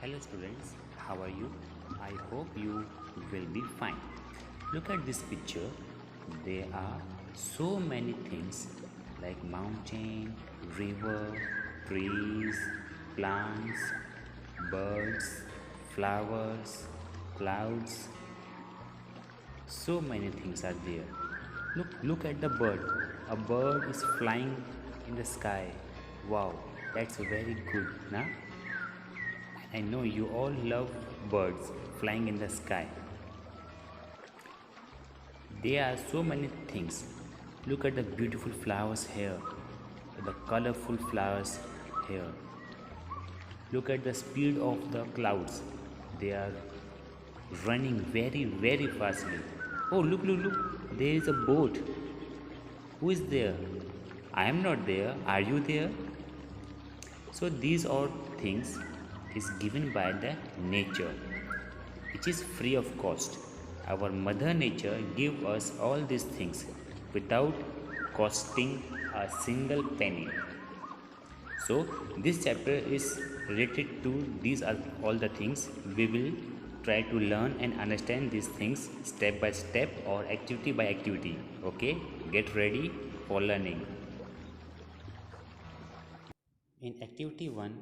Hello students, how are you? I hope you will be fine. Look at this picture. There are so many things like mountain, river, trees, plants, birds, flowers, clouds. So many things are there. Look at the bird. A bird is flying in the sky. Wow, that's very good, na? I know you all love birds flying in the sky. There are so many things. Look at the beautiful flowers here, the colorful flowers here. Look at the speed of the clouds. They are running very fastly. Oh, look. There is a boat. Who is there? I am not there. Are you there? So these are things is given by the nature, which is free of cost. Our mother nature give us all these things without costing a single penny. So this chapter is related to these are all the things. We will try to learn and understand these things step by step or activity by activity. Okay, get ready for learning. In activity 1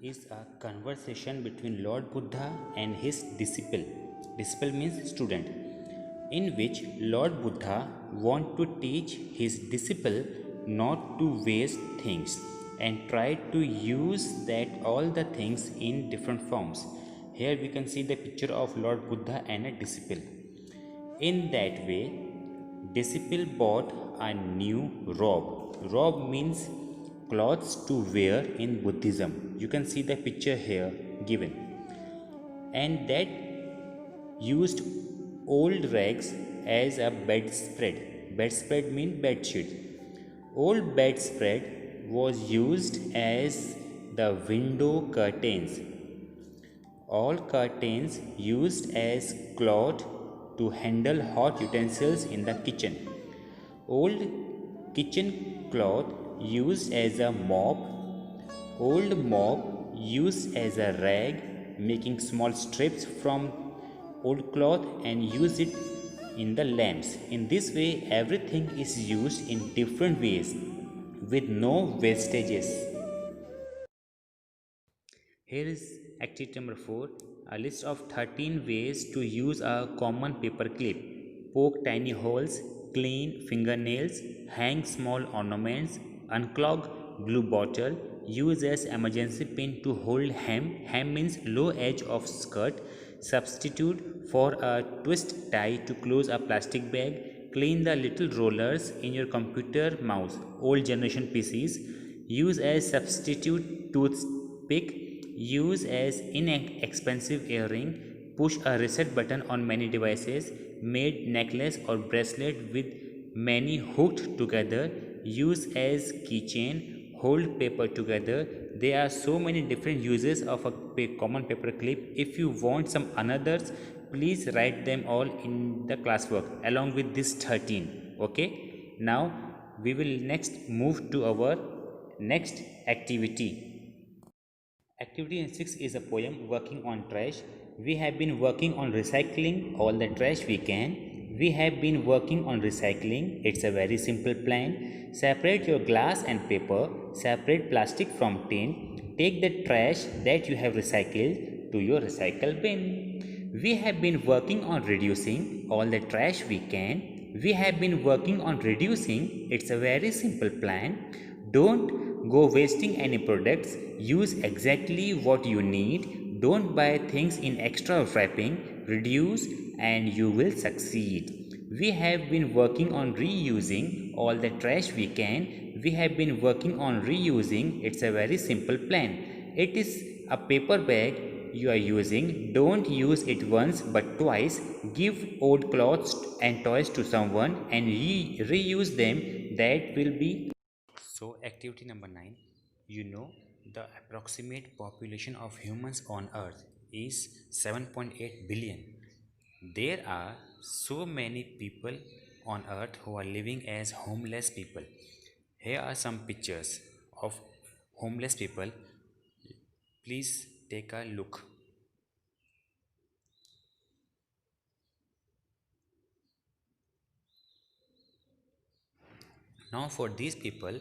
is a conversation between Lord Buddha and his disciple. Disciple means student, in which Lord Buddha want to teach his disciple not to waste things and try to use that all the things in different forms. Here we can see the picture of Lord Buddha and a disciple. In that way, disciple bought a new robe. Robe means clothes to wear in Buddhism. You can see the picture here given. And that used old rags as a bedspread. Bedspread means bedsheet. Old bedspread was used as the window curtains. All curtains used as cloth to handle hot utensils in the kitchen. Old kitchen cloth used as a mop. Old mop used as a rag, making small strips from old cloth and use it in the lamps. In this way, everything is used in different ways with no wastages. Here is activity number 4, a list of 13 ways to use a common paper clip. Poke tiny holes, clean fingernails, hang small ornaments, unclog glue bottle, use as emergency pin to hold hem. Hem means low edge of skirt. Substitute for a twist tie to close a plastic bag. Clean the little rollers in your computer mouse. Old generation PCs. Use as substitute toothpick. Use as inexpensive earring. Push a reset button on many devices. Made necklace or bracelet with many hooked together. Use as keychain. Hold paper together. There are so many different uses of a common paper clip. If you want some others, please write them all in the classwork along with this 13. Okay. Now we will next move to our next activity. Activity 6 is a poem working on trash. We have been working on recycling all the trash we can. We have been working on recycling. It's a very simple plan. Separate your glass and paper. Separate plastic from tin. Take the trash that you have recycled to your recycle bin. We have been working on reducing all the trash we can. We have been working on reducing. It's a very simple plan. Don't go wasting any products. Use exactly what you need. Don't buy things in extra wrapping. Reduce and you will succeed. We have been working on reusing all the trash we can. We have been working on reusing. It's a very simple plan. It is a paper bag you are using. Don't use it once but twice. Give old clothes and toys to someone and reuse them. That will be. So, activity number 9, you know the approximate population of humans on earth is 7.8 billion. There are so many people on earth who are living as homeless people. Here are some pictures of homeless people. Please take a look. Now for these people,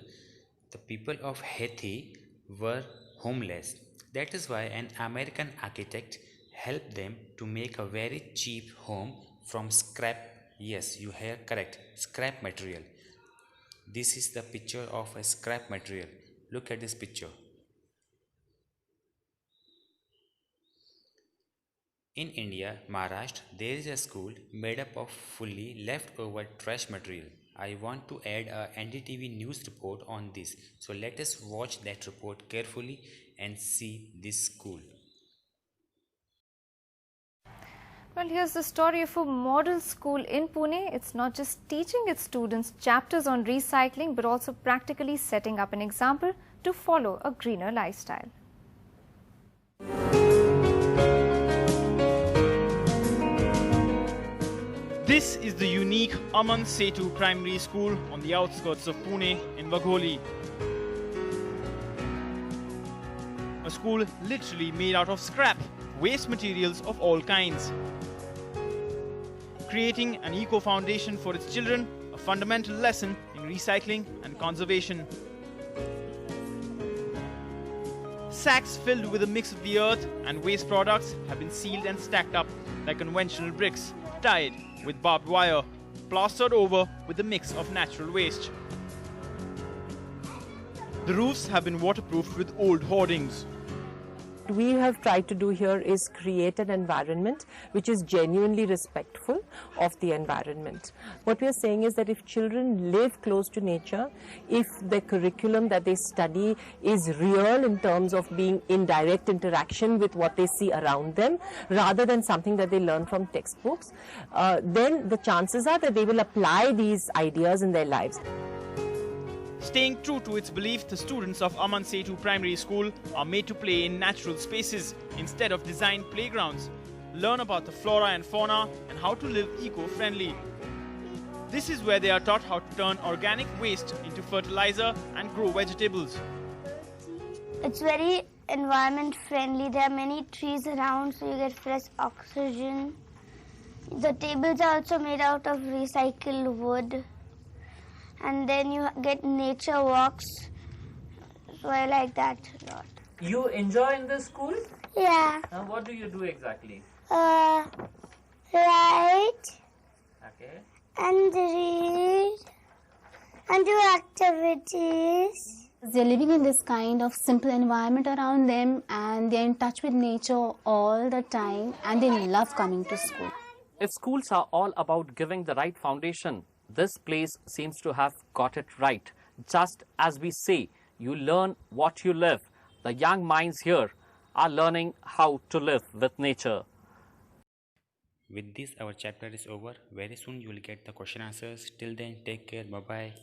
the people of Haiti were homeless. That is why an American architect helped them to make a very cheap home from scrap. Yes, you hear correct. Scrap material. This is the picture of a scrap material. Look at this picture. In India, Maharashtra, there is a school made up of fully leftover trash material. I want to add a NDTV news report on this. So let us watch that report carefully and see this school. Well, here's the story of a model school in Pune. It's not just teaching its students chapters on recycling, but also practically setting up an example to follow a greener lifestyle. This is the unique Aman Setu Primary School on the outskirts of Pune in Wagholi. A school literally made out of scrap, waste materials of all kinds. Creating an eco-foundation for its children, a fundamental lesson in recycling and conservation. Sacks filled with a mix of the earth and waste products have been sealed and stacked up like conventional bricks, tied with barbed wire, plastered over with a mix of natural waste. The roofs have been waterproofed with old hoardings. What we have tried to do here is create an environment which is genuinely respectful of the environment. What we are saying is that if children live close to nature, if the curriculum that they study is real in terms of being in direct interaction with what they see around them, rather than something that they learn from textbooks, then the chances are that they will apply these ideas in their lives. Staying true to its belief, the students of Aman Setu Primary School are made to play in natural spaces instead of designed playgrounds, learn about the flora and fauna and how to live eco-friendly. This is where they are taught how to turn organic waste into fertilizer and grow vegetables. It's very environment friendly. There are many trees around, so you get fresh oxygen. The tables are also made out of recycled wood. And then you get nature walks, so I like that a lot. You enjoy in the school? Yeah. What do you do exactly? Write Okay. and read and do activities. They're living in this kind of simple environment around them, and they're in touch with nature all the time, and they love coming to school. If schools are all about giving the right foundation, this place seems to have got it right. Just as we say, you learn what you live. The young minds here are learning how to live with nature. With this, our chapter is over. Very soon you will get the question answers. Till then, take care. Bye-bye.